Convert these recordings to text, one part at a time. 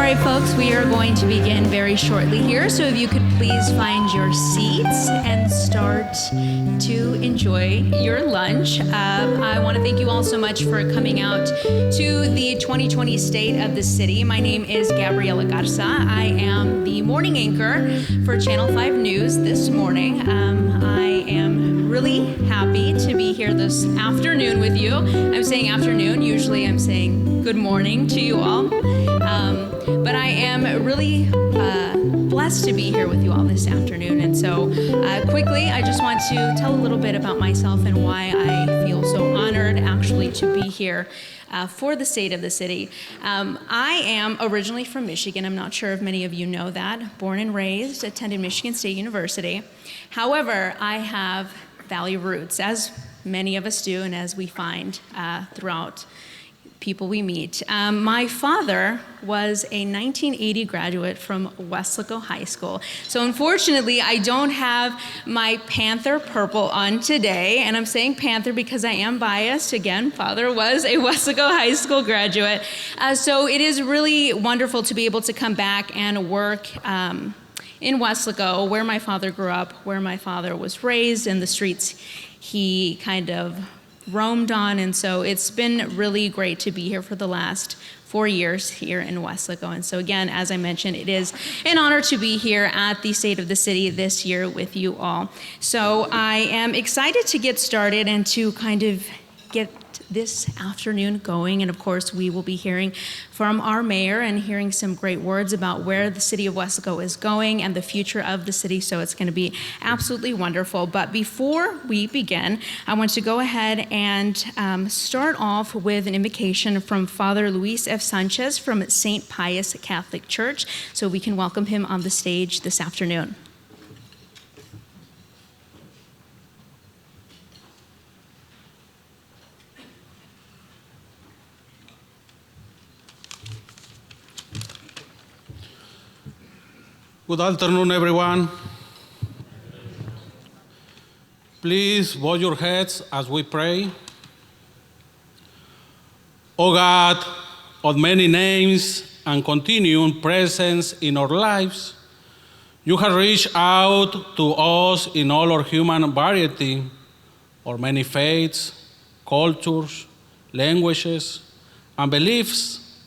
right, folks, we are going to begin very shortly here. So if you could please find your seats and start to enjoy your lunch. I want to thank you all so much for coming out to the 2020 State of the City. My name is Gabriela Garza. I am the morning anchor for Channel 5 News this morning. I am really happy to be here this afternoon with you. I'm saying afternoon. Usually I'm saying good morning to you all. But I am really blessed to be here with you all this afternoon. And so quickly, I just want to tell a little bit about myself and why I feel so honored actually to be here for the State of the City. I am originally from Michigan. I'm not sure if many of you know that. Born and raised, attended Michigan State University. However, I have Valley roots, as many of us do and as we find throughout people we meet. My father was a 1980 graduate from Weslaco High School. So unfortunately, I don't have my Panther purple on today. And I'm saying Panther because I am biased. Again, father was a Weslaco High School graduate. So it is really wonderful to be able to come back and work in Weslaco, where my father grew up, where my father was raised, in the streets he kind of roamed on. And so it's been really great to be here for the last 4 years here in Weslaco. And so again, as I mentioned, it is an honor to be here at the State of the City this year with you all. So I am excited to get started and to kind of get this afternoon going. And of course, we will be hearing from our mayor and hearing some great words about where the city of Weslaco is going and the future of the city. So it's going to be absolutely wonderful. But before we begin, I want to go ahead and start off with an invocation from Father Luis F. Sanchez from St. Pius Catholic Church. So we can welcome him on the stage this afternoon. Good afternoon, everyone. Please bow your heads as we pray. O God, of many names and continuing presence in our lives, you have reached out to us in all our human variety, our many faiths, cultures, languages, and beliefs,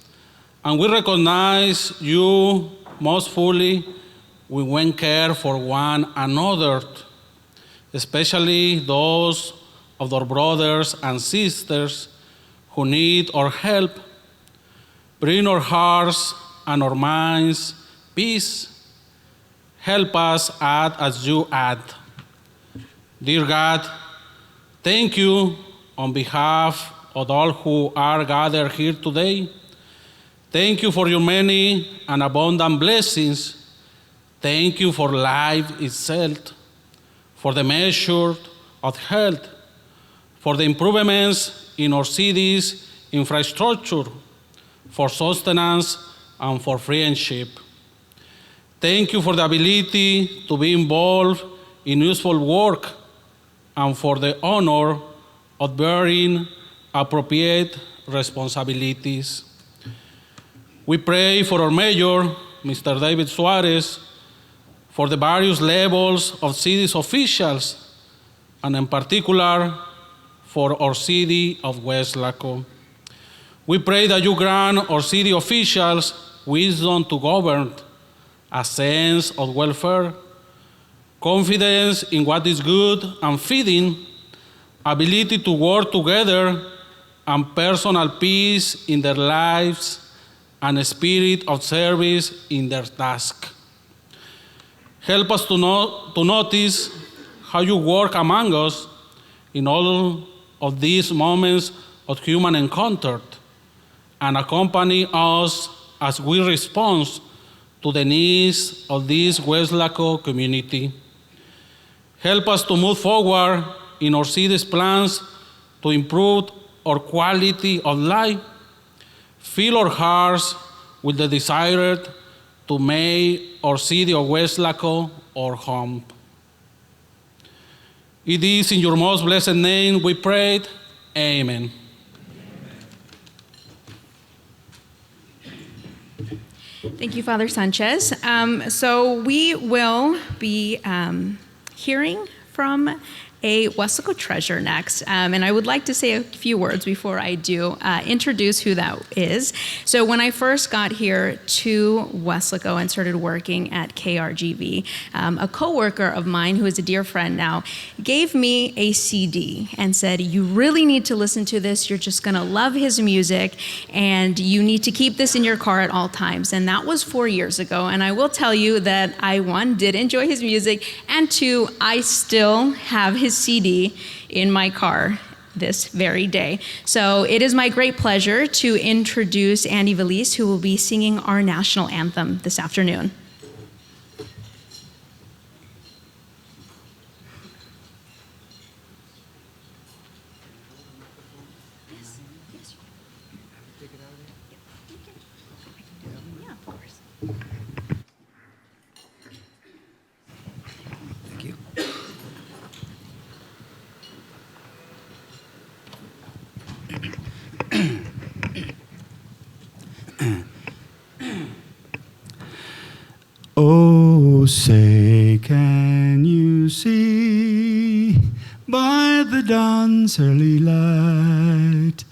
and we recognize you most fully when we care for one another, especially those of our brothers and sisters who need our help. Bring our hearts and our minds peace. Help us add as you add. Dear God, thank you on behalf of all who are gathered here today. Thank you for your many and abundant blessings. Thank you for life itself, for the measure of health, for the improvements in our city's infrastructure, for sustenance, and for friendship. Thank you for the ability to be involved in useful work and for the honor of bearing appropriate responsibilities. We pray for our mayor, Mr. David Suarez, for the various levels of city's officials, and in particular, for our city of Weslaco. We pray that you grant our city officials wisdom to govern, a sense of welfare, confidence in what is good and fitting, ability to work together, and personal peace in their lives, and a spirit of service in their task. Help us to notice how you work among us in all of these moments of human encounter, and accompany us as we respond to the needs of this Weslaco community. Help us to move forward in our city's plans to improve our quality of life. Fill our hearts with the desire to make our city of Weslaco our home. It is in your most blessed name we prayed. Amen. Thank you, Father Sanchez. So we will be hearing from a Weslaco treasure next. And I would like to say a few words before I do introduce who that is. So when I first got here to Weslaco and started working at KRGV, a coworker of mine who is a dear friend now gave me a CD and said, you really need to listen to this. You're just gonna love his music and you need to keep this in your car at all times. And that was 4 years ago. And I will tell you that I, one, did enjoy his music, and two, I still have his CD in my car this very day. So it is my great pleasure to introduce Andy Valise, who will be singing our national anthem this afternoon. Oh, say, can you see by the dawn's early light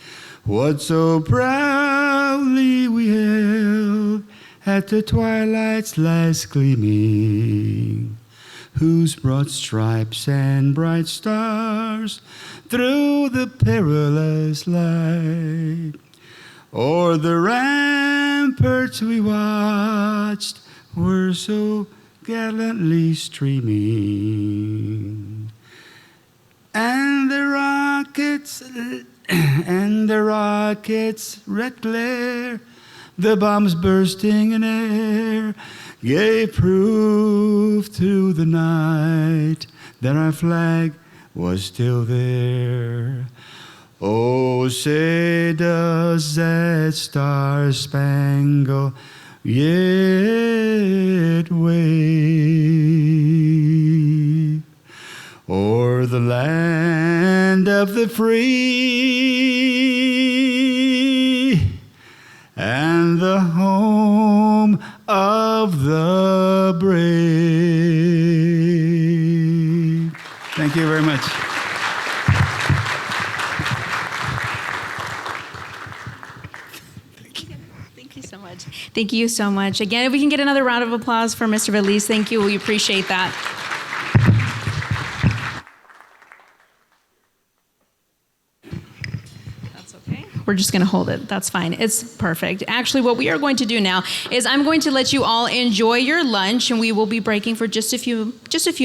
what so proudly we hailed at the twilight's last gleaming, whose broad stripes and bright stars through the perilous light o'er the ramparts we watched were so gallantly streaming, and the rockets red glare, the bombs bursting in air, gave proof through the night that our flag was still there. Oh, say does that star-spangled yet wave o'er the land of the free and the home of the brave. Thank you very much. Thank you so much. Again, if we can get another round of applause for Mr. Valise, thank you. We appreciate that. That's okay. We're just going to hold it. That's fine. It's perfect. Actually, what we are going to do now is I'm going to let you all enjoy your lunch, and we will be breaking for just a few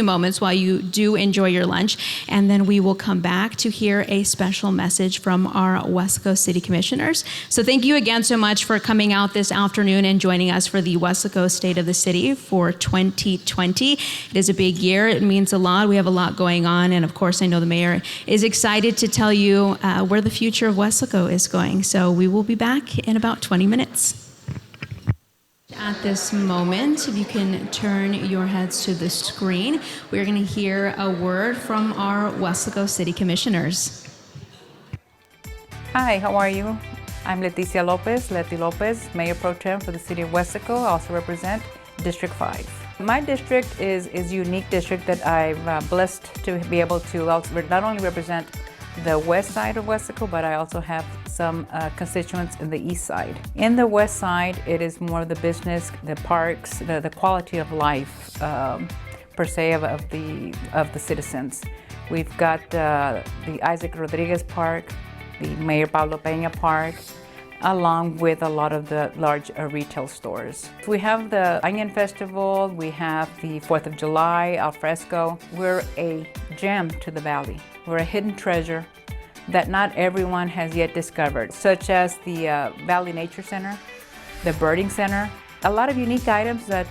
moments while you do enjoy your lunch, and then we will come back to hear a special message from our Weslaco City Commissioners. So thank you again so much for coming out this afternoon and joining us for the Weslaco State of the City for 2020. It is a big year. It means a lot. We have a lot going on, and of course, I know the mayor is excited to tell you where the future of Weslaco is going. So we will be back in about 20 minutes. At this moment, if you can turn your heads to the screen, we're going to hear a word from our Weslaco City Commissioners. Hi, how are you? I'm Leticia Lopez, Leti Lopez, Mayor Pro Tem for the City of Weslaco. I also represent District 5. My district is a unique district that I'm blessed to be able to not only represent the west side of Weslaco, but I also have some constituents in the east side. In the west side, it is more the business, the parks, the quality of life, per se, of the citizens. We've got the Isaac Rodriguez Park, the Mayor Pablo Peña Park, along with a lot of the large retail stores. We have the Onion Festival, we have the 4th of July, al fresco. We're a gem to the valley. We're a hidden treasure that not everyone has yet discovered, such as the Valley Nature Center, the Birding Center, a lot of unique items that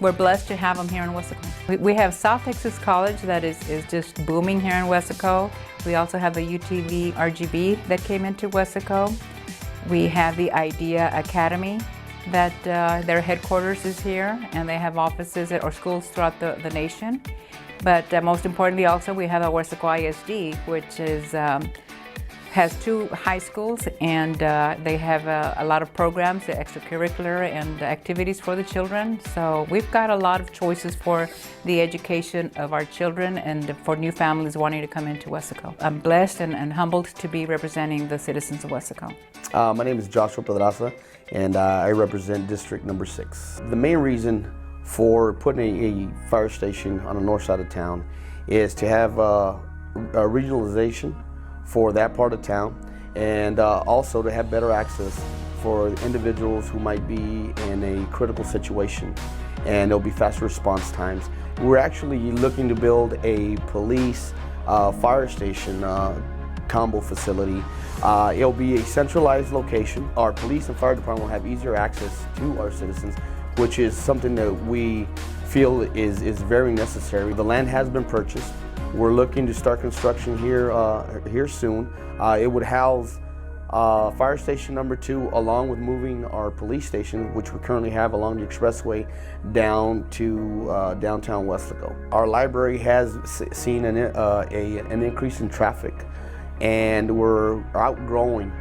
we're blessed to have them here in Weslaco. We have South Texas College that is just booming here in Weslaco. We also have the UTV RGB that came into Weslaco. We have the IDEA Academy that their headquarters is here, and they have offices or schools throughout the nation. But most importantly also, we have our Weslaco ISD, which is has 2 high schools, and they have a lot of programs, extracurricular and activities for the children. So we've got a lot of choices for the education of our children and for new families wanting to come into Weslaco. I'm blessed and humbled to be representing the citizens of Weslaco. My name is Joshua Pedraza, and I represent District Number 6. The main reason for putting a fire station on the north side of town is to have a regionalization for that part of town, and also to have better access for individuals who might be in a critical situation, and there'll be faster response times. We're actually looking to build a police fire station combo facility. It'll be a centralized location. Our police and fire department will have easier access to our citizens, which is something that we feel is very necessary. The land has been purchased. We're looking to start construction here soon. It would house Fire Station Number 2, along with moving our police station, which we currently have along the expressway, down to downtown Weslaco. Our library has seen an increase in traffic, and we're outgrowing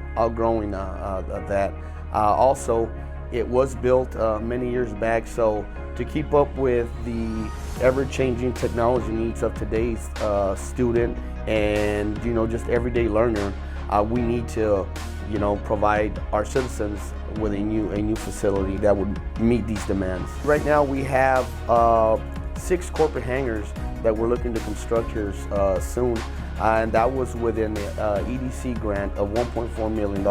that. Also, it was built many years back, so to keep up with the ever-changing technology needs of today's student and just everyday learner, we need to provide our citizens with a new facility that would meet these demands. Right now we have 6 corporate hangars that we're looking to construct here soon, and that was within the EDC grant of $1.4 million,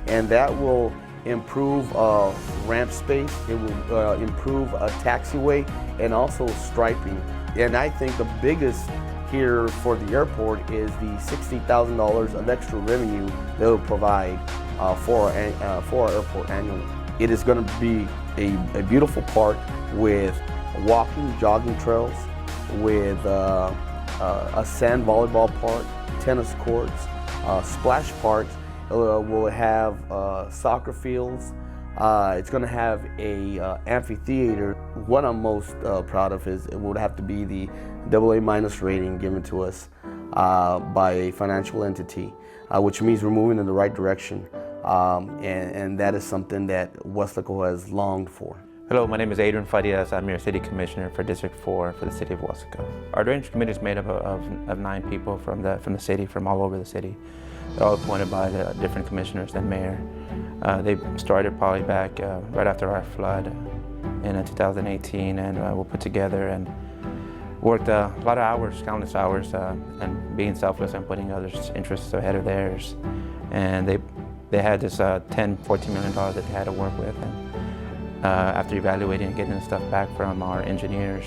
and that will improve ramp space, it will improve a taxiway, and also striping. And I think the biggest here for the airport is the $60,000 of extra revenue that will provide for our airport annually. It is going to be a beautiful park with walking, jogging trails, with a sand volleyball park, tennis courts, splash parks. We'll have soccer fields. It's going to have a amphitheater. What I'm most proud of is it would have to be the AA- rating given to us by a financial entity, which means we're moving in the right direction, and that is something that Weslaco has longed for. Hello, my name is Adrian Farias. I'm your City Commissioner for District 4 for the City of Weslaco. Our drainage committee is made up of 9 people from the city, from all over the city. They're all appointed by the different commissioners and mayor. They started probably back right after our flood in 2018, and we'll put together and worked a lot of hours, countless hours, and being selfless and putting others' interests ahead of theirs. And they had this $14 million that they had to work with. And after evaluating and getting the stuff back from our engineers,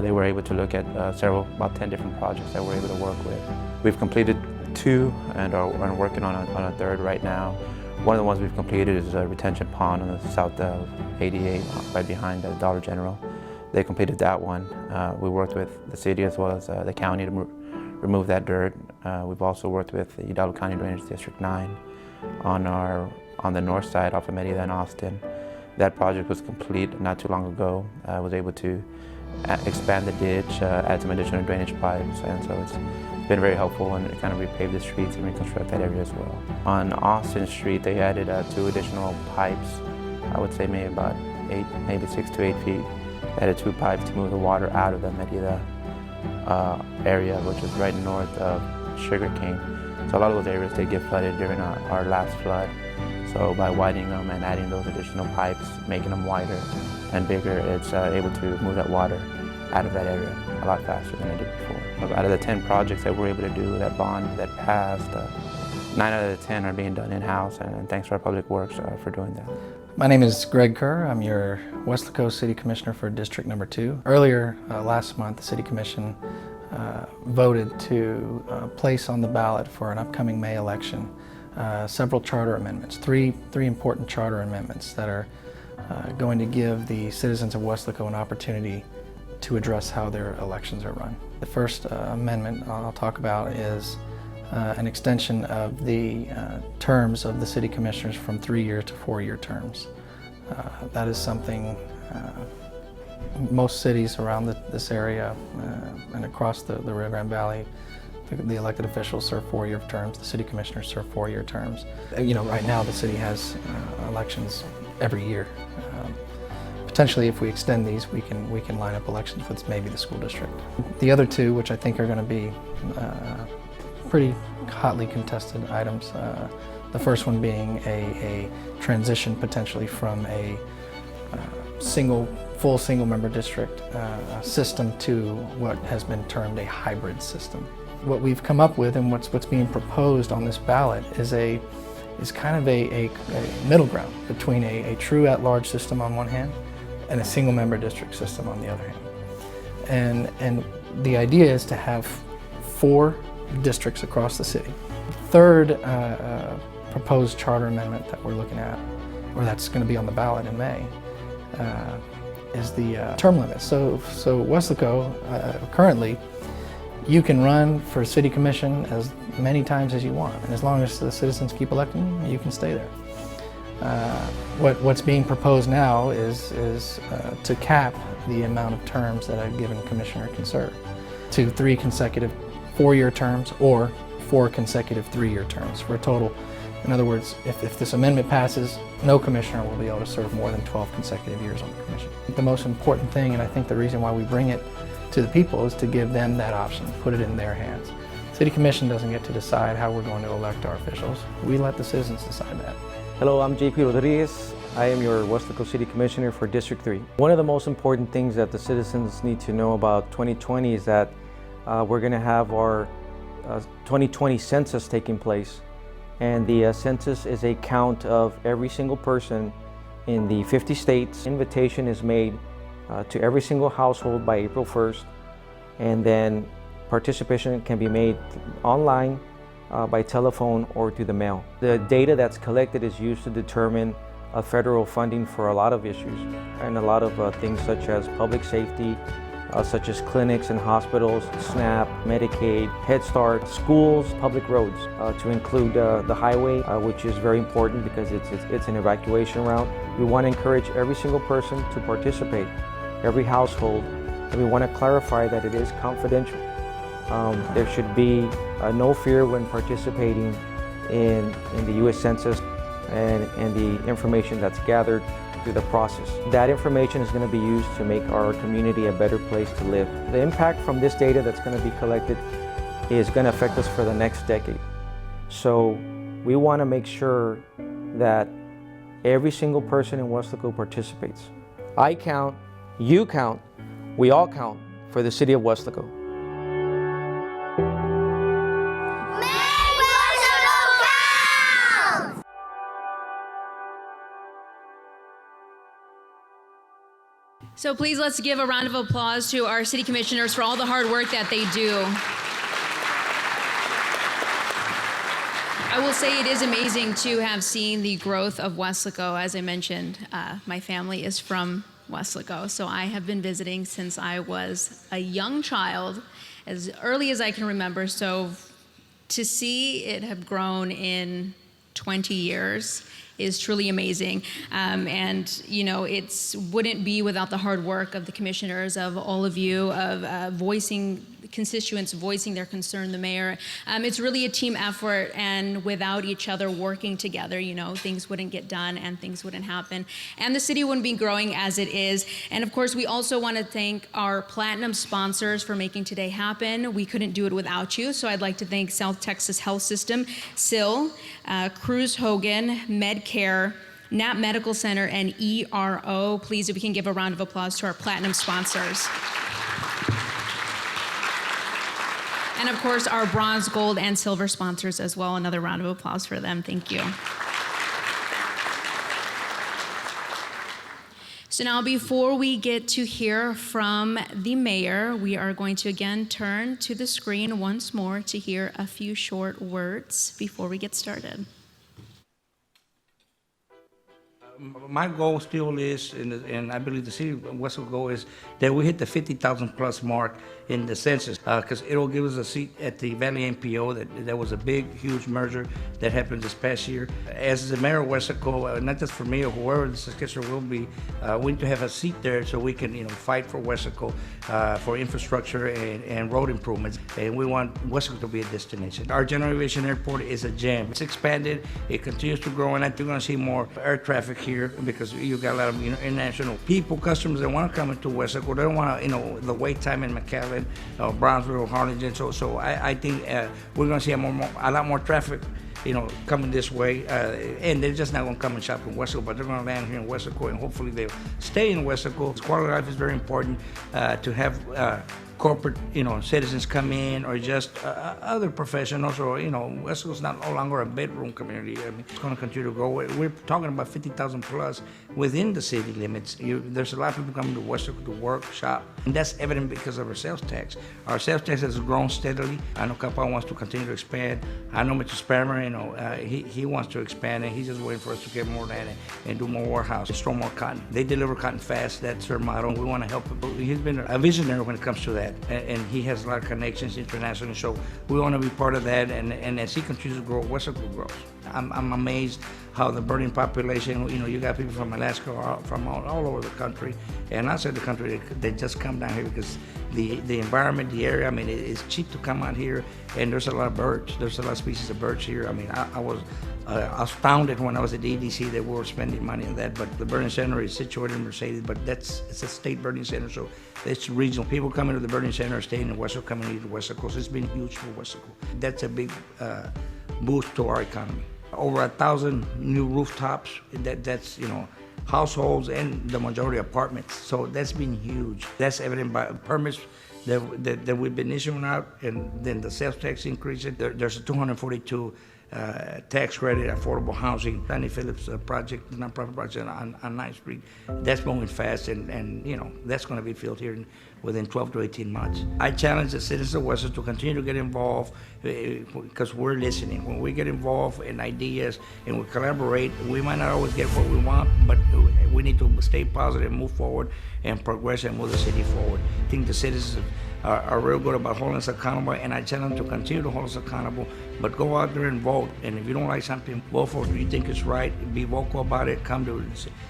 they were able to look at about 10 different projects that we're able to work with. We've completed 2 and are working on a 3rd right now. One of the ones we've completed is a retention pond on the south of 88, right behind the Dollar General. They completed that one. We worked with the city as well as the county to remove that dirt. We've also worked with the Hidalgo County Drainage District 9 on the north side off of Merida and Austin. That project was complete not too long ago. I was able to expand the ditch, add some additional drainage pipes, and so it's been very helpful, and it kind of repaved the streets and reconstruct that area as well. On Austin Street, they added 2 additional pipes. I would say maybe about 6 to 8 feet. They added 2 pipes to move the water out of the Merida area, which is right north of Sugarcane. So a lot of those areas did get flooded during our last flood. So by widening them and adding those additional pipes, making them wider and bigger, it's able to move that water out of that area a lot faster than it did before. Out of the 10 projects that we're able to do, that bond that passed, 9 out of the 10 are being done in-house, and thanks to our Public Works for doing that. My name is Greg Kerr. I'm your Weslaco City Commissioner for District Number 2. Earlier last month, the City Commission voted to place on the ballot for an upcoming May election several charter amendments, three important charter amendments that are going to give the citizens of Weslaco an opportunity to address how their elections are run. The first amendment I'll talk about is an extension of the terms of the city commissioners from 3-year to 4-year terms. That is something most cities around this area and across the Rio Grande Valley, The elected officials serve 4-year terms. The city commissioners serve 4-year terms. You know, right now the city has elections every year. Potentially, if we extend these, we can line up elections with maybe the school district. The other two, which I think are going to be pretty hotly contested items. The first one being a transition potentially from a full single-member district system to what has been termed a hybrid system. What we've come up with and what's being proposed on this ballot is kind of a middle ground between a true at-large system on one hand and a single-member district system on the other hand. And the idea is to have 4 districts across the city. Third proposed charter amendment that we're looking at, or that's going to be on the ballot in May, is the term limit. So Weslaco, currently, you can run for city commission as many times as you want, and as long as the citizens keep electing you, you can stay there. What's being proposed now is to cap the amount of terms that a given commissioner can serve to 3 consecutive 4-year terms or 4 consecutive 3-year terms for a total. In other words, if this amendment passes, no commissioner will be able to serve more than 12 consecutive years on the commission. The most important thing, and I think the reason why we bring it to the people, is to give them that option, put it in their hands. City Commission doesn't get to decide how we're going to elect our officials. We let the citizens decide that. Hello, I'm JP Rodriguez. I am your Weslaco City Commissioner for District 3. One of the most important things that the citizens need to know about 2020 is that we're going to have our 2020 census taking place. And the census is a count of every single person in the 50 states. Invitation is made to every single household by April 1st. And then participation can be made online, by telephone, or through the mail. The data that's collected is used to determine federal funding for a lot of issues and a lot of things such as public safety, such as clinics and hospitals, SNAP, Medicaid, Head Start, schools, public roads, to include the highway, which is very important because it's an evacuation route. We want to encourage every single person to participate, every household, and we want to clarify that it is confidential. There should be no fear when participating in the U.S. Census and the information that's gathered through the process. That information is going to be used to make our community a better place to live. The impact from this data that's going to be collected is going to affect us for the next decade. So we want to make sure that every single person in Weslaco participates. I count, you count, we all count for the city of Weslaco. So please, let's give a round of applause to our city commissioners for all the hard work that they do. I will say it is amazing to have seen the growth of Weslaco. As I mentioned, my family is from Weslaco, so I have been visiting since I was a young child, as early as I can remember. So to see it have grown in 20 years is truly amazing. And you know, it wouldn't be without the hard work of the commissioners, of all of you, of constituents voicing their concern, the mayor. It's really a team effort, and without each other working together, you know, things wouldn't get done and things wouldn't happen. And the city wouldn't be growing as it is. And of course, we also want to thank our platinum sponsors for making today happen. We couldn't do it without you. So I'd like to thank South Texas Health System, SIL, Cruz Hogan, Medcare, Knapp Medical Center, and ERO. Please, if we can give a round of applause to our platinum sponsors. And of course, our bronze, gold, and silver sponsors as well. Another round of applause for them. Thank you. So now, before we get to hear from the mayor, we are going to again turn to the screen once more to hear a few short words before we get started. My goal still is, and I believe the city of Weslaco goal is that we hit the 50,000 plus mark in the census, because it'll give us a seat at the Valley NPO. That was a big, huge merger that happened this past year. As the mayor of Weslaco, not just for me or whoever the successor will be, we need to have a seat there so we can, fight for Weslaco for infrastructure and road improvements. And we want Weslaco to be a destination. Our General Aviation Airport is a gem. It's expanded. It continues to grow, and I think you're going to see more air traffic here because you got a lot of international people, customers that want to come into Weslaco. They don't want to, the wait time in McAllen, Brownsville, Harlingen. So I think we're going to see a lot more traffic, coming this way. And they're just not going to come and shop in Weslaco, but they're going to land here in Weslaco, and hopefully they'll stay in Weslaco. Quality of life is very important to have corporate, citizens come in, or just other professionals, or, Weslaco's no longer a bedroom community. I mean, it's going to continue to grow. We're talking about 50,000 plus within the city limits. There's a lot of people coming to Weslaco to work, shop, and that's evident because of our sales tax. Our sales tax has grown steadily. I know Knapp wants to continue to expand. I know Mr. Spammer, he wants to expand, and he's just waiting for us to get more land and do more warehouse, store more cotton. They deliver cotton fast. That's their motto. We want to help people. He's been a visionary when it comes to that. And he has a lot of connections internationally, so we want to be part of that. And as he continues to grow, Weslaco grows. I'm amazed how the birding population, you got people from Alaska, from all over the country, and outside the country, they just come down here because the environment, the area, it's cheap to come out here, and there's a lot of birds. There's a lot of species of birds here. I was astounded when I was at the EDC that we were spending money on that, but the birding center is situated in Mercedes, but it's a state birding center, so it's regional. People coming to the birding center are staying in Weslaco, coming to Weslaco, so it's been huge for Weslaco. That's a big boost to our economy. Over 1,000 new rooftops, that's households and the majority apartments, so that's been huge. That's evident by permits that we've been issuing out, and then the sales tax increase. There's a 242 tax credit, affordable housing, Danny Phillips project, the nonprofit project on 9th Street. That's moving fast, and that's going to be filled here within 12 to 18 months. I challenge the citizens of Weslaco to continue to get involved because we're listening. When we get involved in ideas and we collaborate, we might not always get what we want, but we need to stay positive, move forward, and progress and move the city forward. I think the citizens are real good about holding us accountable, and I tell them to continue to hold us accountable, but go out there and vote. And if you don't like something, vote for it. If you think it's right, be vocal about it, come to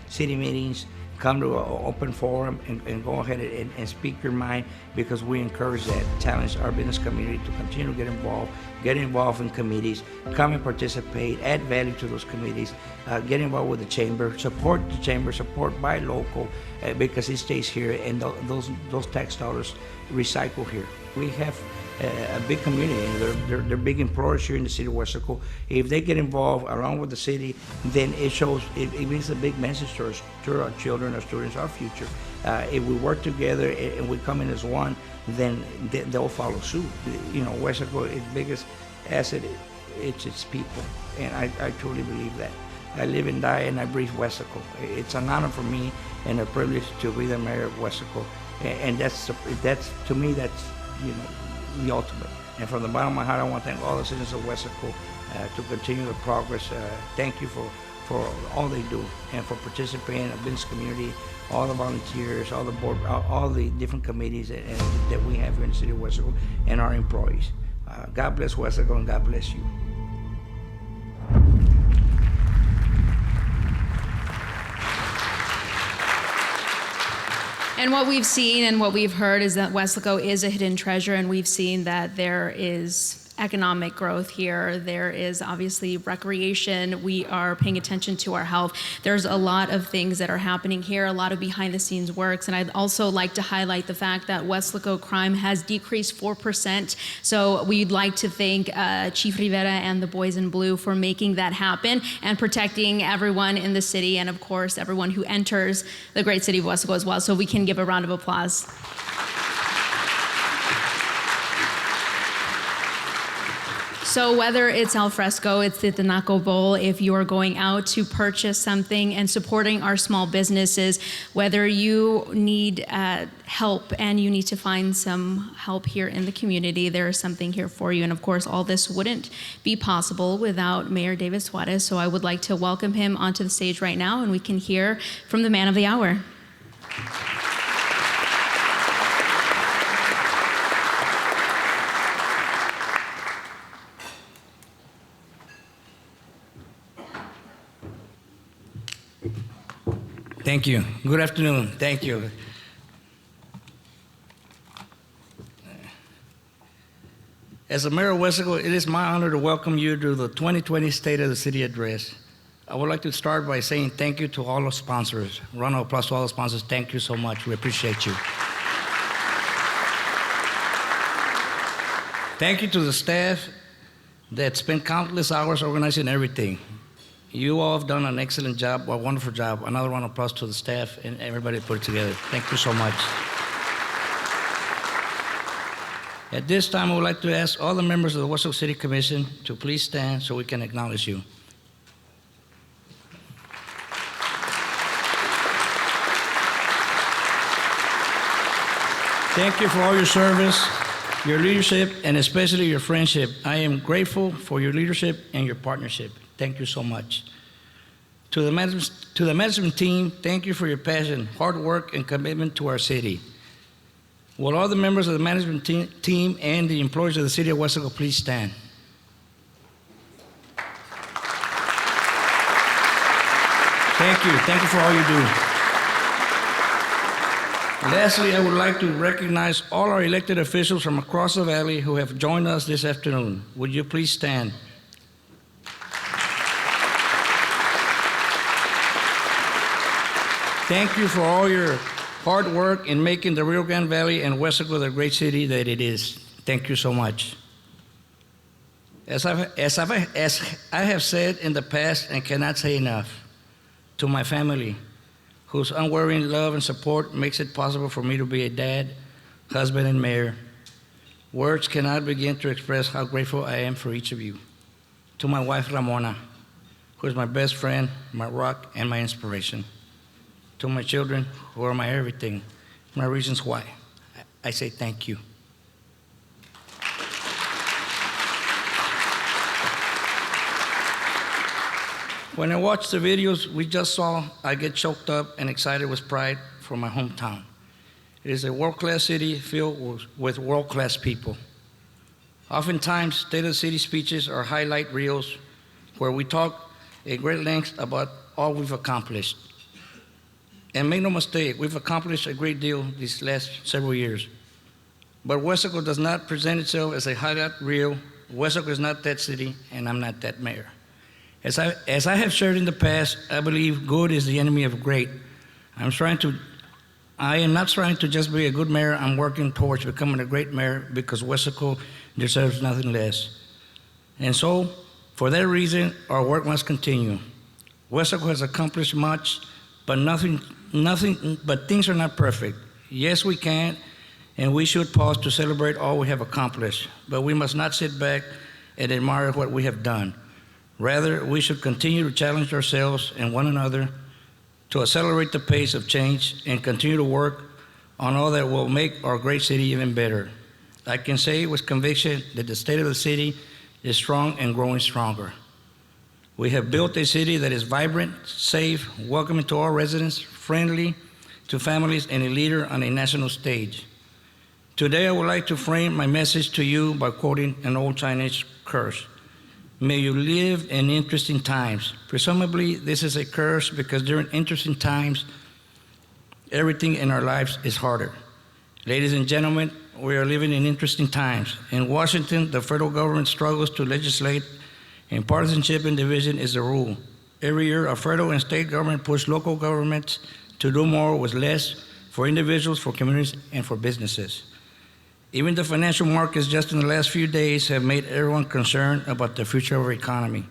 city meetings, come to an open forum, and go ahead and speak your mind, because we encourage that. Challenge our business community to continue to get involved in committees, come and participate, add value to those committees, get involved with the chamber, support the chamber, support buy local, because it stays here, and those tax dollars recycle here. We have a big community, and they're big employers here in the city of Weslaco. If they get involved along with the city, then it means a big message to our children, our students, our future. If we work together and we come in as one, then they'll follow suit. Weslaco, its biggest asset, it's its people, and I truly believe that. I live and die and I breathe Weslaco. It's an honor for me and a privilege to be the mayor of Weslaco, and that's to me, that's the ultimate. And from the bottom of my heart, I want to thank all the citizens of Weslaco to continue the progress. Thank you for all they do and for participating in the business community, all the volunteers, all the board, all the different committees that we have here in the city of Weslaco, and our employees. God bless Weslaco, and God bless you. And what we've seen and what we've heard is that Weslaco is a hidden treasure, and we've seen that there is economic growth here. There is obviously recreation. We are paying attention to our health. There's a lot of things that are happening here, a lot of behind the scenes works. And I'd also like to highlight the fact that Weslaco crime has decreased 4%. So we'd like to thank Chief Rivera and the Boys in Blue for making that happen and protecting everyone in the city, and of course, everyone who enters the great city of Weslaco as well. So we can give a round of applause. So whether it's al fresco, it's the Tinaco Bowl, if you are going out to purchase something and supporting our small businesses, whether you need help and you need to find some help here in the community, there is something here for you. And of course, all this wouldn't be possible without Mayor David Suarez. So I would like to welcome him onto the stage right now, and we can hear from the man of the hour. Thank you. Good afternoon. Thank you. As the Mayor of Weslaco, it is my honor to welcome you to the 2020 State of the City Address. I would like to start by saying thank you to all the sponsors. Round of applause to all the sponsors. Thank you so much. We appreciate you. Thank you to the staff that spent countless hours organizing everything. You all have done an excellent job, a wonderful job. Another round of applause to the staff and everybody put it together. Thank you so much. At this time, I would like to ask all the members of the Weslaco City Commission to please stand so we can acknowledge you. Thank you for all your service, your leadership, and especially your friendship. I am grateful for your leadership and your partnership. Thank you so much. To the management team, thank you for your passion, hard work, and commitment to our city. Will all the members of the management team and the employees of the City of Weslaco please stand? Thank you. Thank you for all you do. Lastly, I would like to recognize all our elected officials from across the valley who have joined us this afternoon. Would you please stand? Thank you for all your hard work in making the Rio Grande Valley and Weslaco the great city that it is. Thank you so much. As I have said in the past and cannot say enough, to my family, whose unwavering love and support makes it possible for me to be a dad, husband, and mayor, words cannot begin to express how grateful I am for each of you. To my wife, Ramona, who is my best friend, my rock, and my inspiration. To my children, who are my everything, my reasons why. I say thank you. When I watch the videos we just saw, I get choked up and excited with pride for my hometown. It is a world-class city filled with world-class people. Oftentimes, State of the City speeches are highlight reels where we talk at great length about all we've accomplished. And make no mistake, we've accomplished a great deal these last several years. But Weslaco does not present itself as a highlight reel. Weslaco is not that city, and I'm not that mayor. As I have shared in the past, I believe good is the enemy of great. I am not trying to just be a good mayor. I'm working towards becoming a great mayor because Weslaco deserves nothing less. And so, for that reason, our work must continue. Weslaco has accomplished much, but things are not perfect. Yes, we can, and we should pause to celebrate all we have accomplished, but we must not sit back and admire what we have done. Rather, we should continue to challenge ourselves and one another to accelerate the pace of change and continue to work on all that will make our great city even better. I can say with conviction that the state of the city is strong and growing stronger. We have built a city that is vibrant, safe, welcoming to all residents, friendly to families, and a leader on a national stage. Today, I would like to frame my message to you by quoting an old Chinese curse. May you live in interesting times. Presumably, this is a curse because during interesting times, everything in our lives is harder. Ladies and gentlemen, we are living in interesting times. In Washington, the federal government struggles to legislate, and partisanship and division is the rule. Every year, our federal and state government push local governments to do more with less for individuals, for communities, and for businesses. Even the financial markets just in the last few days have made everyone concerned about the future of our economy.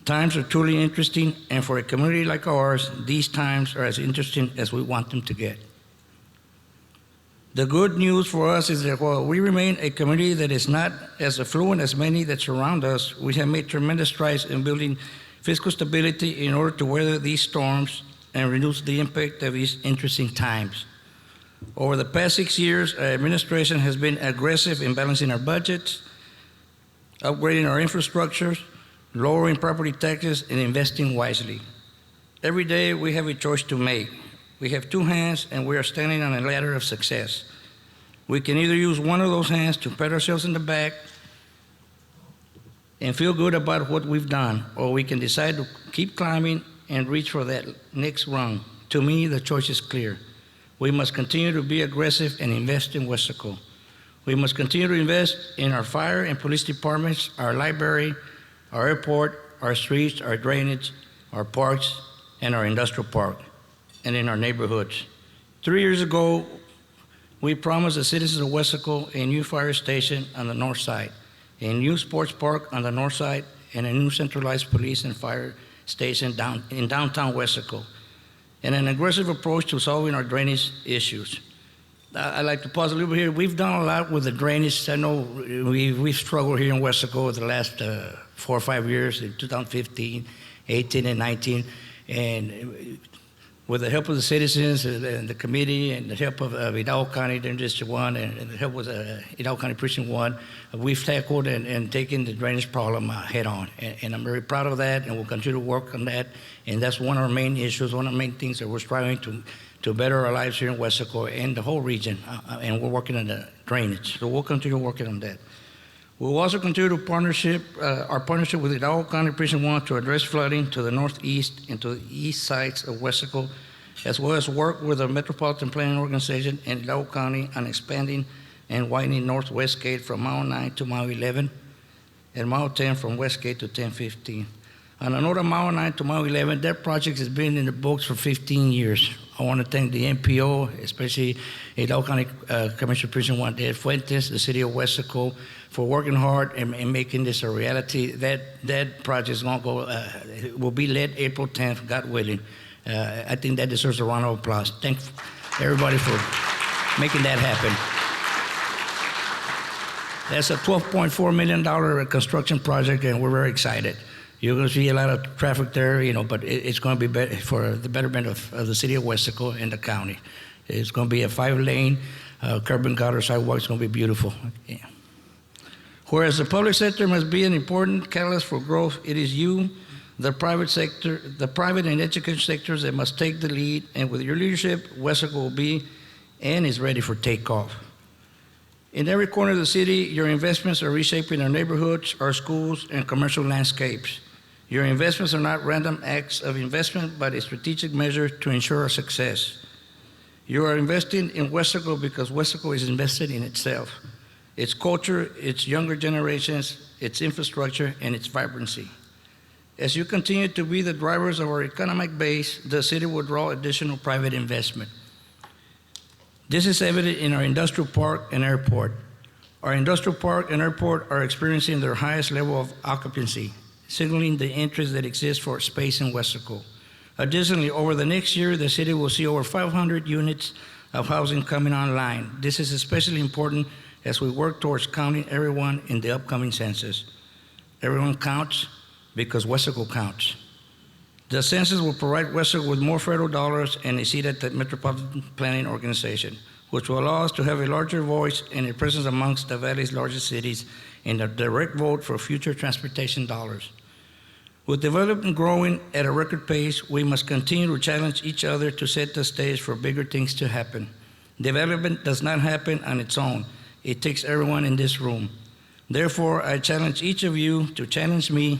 Times are truly interesting, and for a community like ours, these times are as interesting as we want them to get. The good news for us is that while we remain a community that is not as affluent as many that surround us, we have made tremendous strides in building fiscal stability in order to weather these storms and reduce the impact of these interesting times. Over the past 6 years, our administration has been aggressive in balancing our budgets, upgrading our infrastructure, lowering property taxes, and investing wisely. Every day we have a choice to make. We have two hands and we are standing on a ladder of success. We can either use one of those hands to pat ourselves in the back and feel good about what we've done, or we can decide to keep climbing and reach for that next rung. To me, the choice is clear. We must continue to be aggressive and invest in Weslaco. We must continue to invest in our fire and police departments, our library, our airport, our streets, our drainage, our parks, and our industrial park, and in our neighborhoods. 3 years ago, we promised the citizens of Weslaco a new fire station on the north side, a new sports park on the north side, and a new centralized police and fire station in downtown Weslaco, and an aggressive approach to solving our drainage issues. I'd like to pause a little bit here. We've done a lot with the drainage. I know we've struggled here in Weslaco over the last 4 or 5 years, in 2015, 18, and 19, and with the help of the citizens and the committee and the help of Hidalgo County District 1 and the help with Hidalgo County Precinct 1, we've tackled and taken the drainage problem head on. And I'm very proud of that, and we'll continue to work on that. And that's one of our main issues, one of the main things that we're striving to better our lives here in Weslaco and the whole region. And we're working on the drainage. So we'll continue working on that. We'll also continue to our partnership with Hidalgo County Precinct 1 to address flooding to the northeast and to the east sides of Weslaco, as well as work with the Metropolitan Planning Organization and Hidalgo County on expanding and widening Northwest Gate from Mile 9 to Mile 11 and Mile 10 from West Gate to 1015. On the note of Mile 9 to Mile 11, that project has been in the books for 15 years. I want to thank the MPO, especially Hidalgo County Commissioner Precinct 1, De Fuentes, the city of Weslaco, for working hard and making this a reality. That project is going to go, will be led April 10th, God willing. I think that deserves a round of applause. Thanks everybody for making that happen. That's a $12.4 million construction project, and we're very excited. You're going to see a lot of traffic there, but it's going to be for the betterment of the city of Weslaco and the county. It's going to be a 5-lane curb and gutter sidewalk. It's going to be beautiful. Yeah. Whereas the public sector must be an important catalyst for growth, it is you, the private sector, the private and education sectors that must take the lead, and with your leadership, Weslaco will be and is ready for takeoff. In every corner of the city, your investments are reshaping our neighborhoods, our schools, and commercial landscapes. Your investments are not random acts of investment, but a strategic measure to ensure our success. You are investing in Weslaco because Weslaco is invested in itself, its culture, its younger generations, its infrastructure, and its vibrancy. As you continue to be the drivers of our economic base, the city will draw additional private investment. This is evident in our industrial park and airport. Our industrial park and airport are experiencing their highest level of occupancy, signaling the interest that exists for space in Weslaco. Additionally, over the next year, the city will see over 500 units of housing coming online. This is especially important as we work towards counting everyone in the upcoming census. Everyone counts because Weslaco counts. The census will provide Weslaco with more federal dollars and a seat at the Metropolitan Planning Organization, which will allow us to have a larger voice and a presence amongst the Valley's largest cities in a direct vote for future transportation dollars. With development growing at a record pace, we must continue to challenge each other to set the stage for bigger things to happen. Development does not happen on its own. It takes everyone in this room. Therefore, I challenge each of you to challenge me,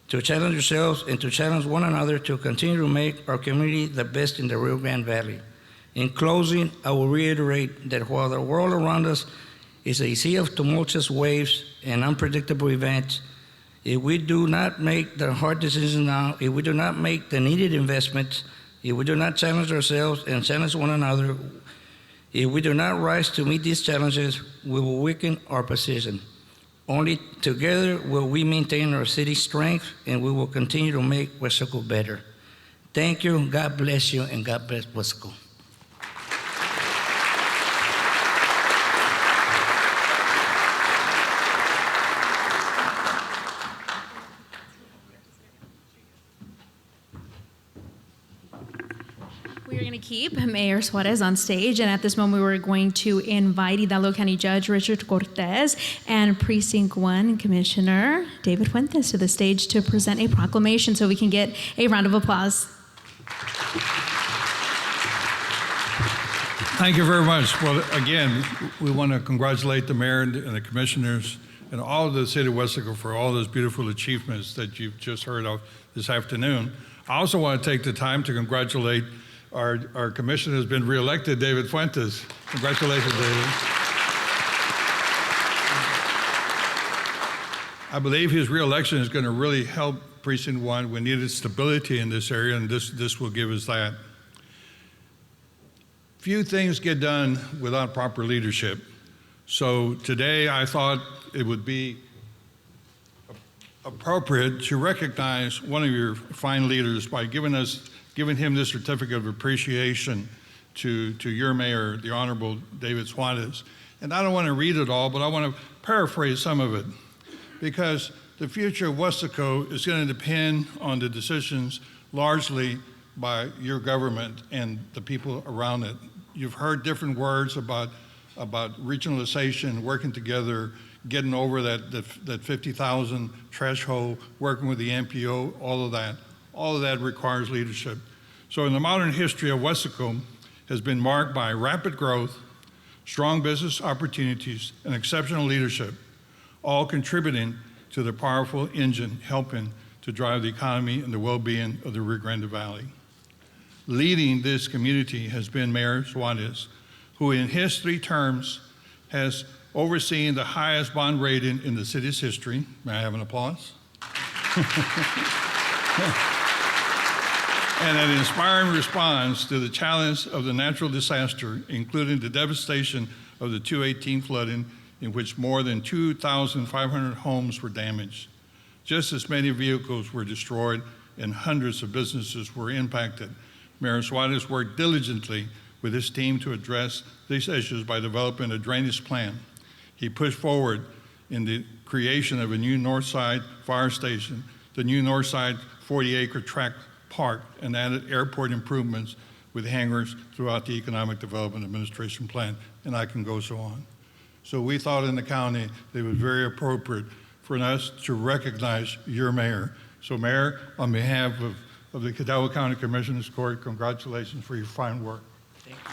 to challenge yourselves, and to challenge one another to continue to make our community the best in the Rio Grande Valley. In closing, I will reiterate that while the world around us is a sea of tumultuous waves and unpredictable events, if we do not make the hard decisions now, if we do not make the needed investments, if we do not challenge ourselves and challenge one another, if we do not rise to meet these challenges, we will weaken our position. Only together will we maintain our city's strength, and we will continue to make Weslaco better. Thank you, God bless you, and God bless Weslaco. keep Mayor Suarez on stage, and at this moment we're going to invite Hidalgo County Judge Richard Cortez and Precinct 1 Commissioner David Fuentes to the stage to present a proclamation, so we can get a round of applause. Thank you very much. Well, again, we want to congratulate the mayor and the commissioners and all of the city of Weslaco for all those beautiful achievements that you've just heard of this afternoon. I also want to take the time to congratulate our commissioner who's been reelected, David Fuentes. Congratulations, David. I believe his reelection is going to really help Precinct 1. We needed stability in this area, and this will give us that. Few things get done without proper leadership. So today I thought it would be appropriate to recognize one of your fine leaders by giving him this certificate of appreciation to your mayor, the Honorable David Suarez. And I don't want to read it all, but I want to paraphrase some of it, because the future of Weslaco is going to depend on the decisions largely by your government and the people around it. You've heard different words about regionalization, working together, getting over that 50,000 threshold, working with the MPO, all of that requires leadership. So in the modern history of Weslaco has been marked by rapid growth, strong business opportunities, and exceptional leadership, all contributing to the powerful engine helping to drive the economy and the well-being of the Rio Grande Valley. Leading this community has been Mayor Suarez, who in his 3 terms has overseen the highest bond rating in the city's history. May I have an applause? And an inspiring response to the challenge of the natural disaster, including the devastation of the 2018 flooding, in which more than 2,500 homes were damaged. Just as many vehicles were destroyed and hundreds of businesses were impacted. Mayor Suarez worked diligently with his team to address these issues by developing a drainage plan. He pushed forward in the creation of a new Northside fire station, the new Northside 40-acre track park, and added airport improvements with hangars throughout the Economic Development Administration plan, and I can go so on. So we thought in the county that it was very appropriate for us to recognize your mayor. So Mayor, on behalf of the Hidalgo County Commissioners Court, congratulations for your fine work. Thank you.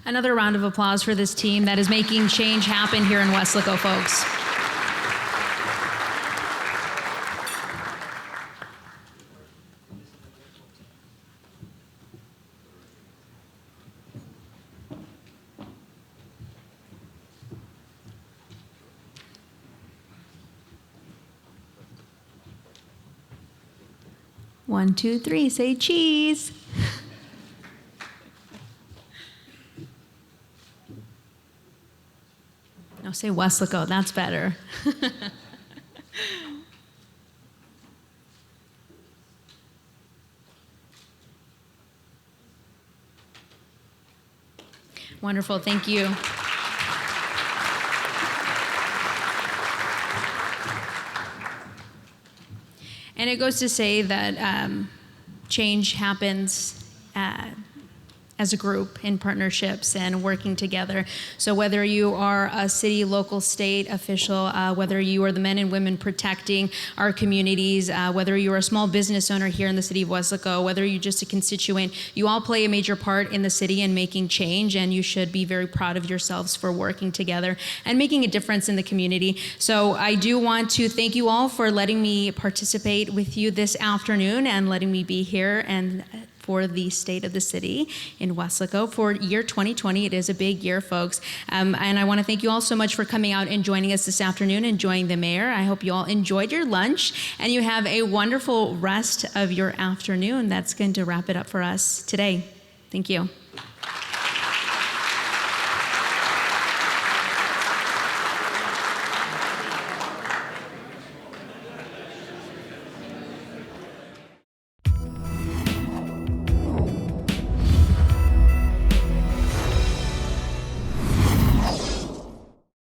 Another round of applause for this team that is making change happen here in Weslaco, folks. One, two, three, say cheese. No, say Weslaco, that's better. Wonderful, thank you. And it goes to say that change happens as a group in partnerships and working together. So whether you are a city, local, state official, whether you are the men and women protecting our communities, whether you're a small business owner here in the city of Weslaco, whether you're just a constituent, you all play a major part in the city and making change, and you should be very proud of yourselves for working together and making a difference in the community. So I do want to thank you all for letting me participate with you this afternoon and letting me be here, and for the state of the city in Weslaco for year 2020. It is a big year, folks. And I want to thank you all so much for coming out and joining us this afternoon and joining the mayor. I hope you all enjoyed your lunch and you have a wonderful rest of your afternoon. That's going to wrap it up for us today. Thank you.